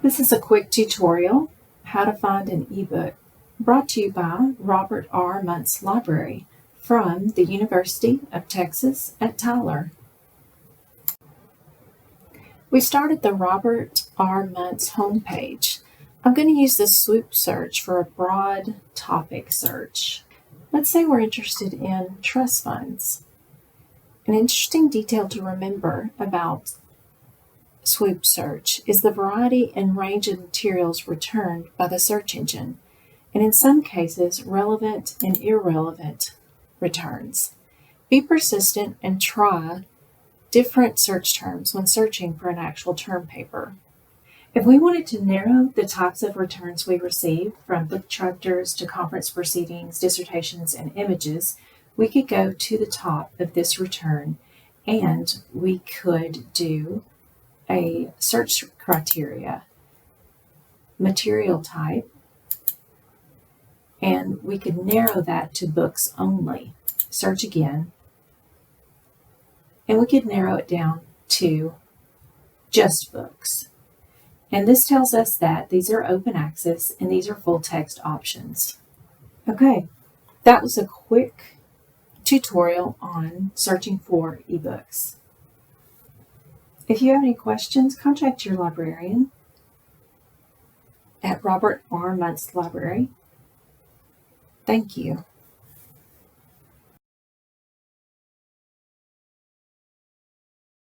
This is a quick tutorial, how to find an ebook, brought to you by Robert R. Muntz Library from the University of Texas at Tyler. We started the Robert R. Muntz homepage. I'm going to use the swoop search for a broad topic search. Let's say we're interested in trust funds. An interesting detail to remember about swoop search is the variety and range of materials returned by the search engine, and in some cases, relevant and irrelevant returns. Be persistent and try different search terms when searching for an actual term paper. If we wanted to narrow the types of returns we receive, from book chapters to conference proceedings, dissertations, and images, we could go to the top of this return and we could do a search criteria, material type, and we could narrow that to books only. Search again, and we could narrow it down to just books. And this tells us that these are open access and these are full text options. Okay, that was a quick tutorial on searching for ebooks. If you have any questions, contact your librarian at Robert R. Muntz Library. Thank you.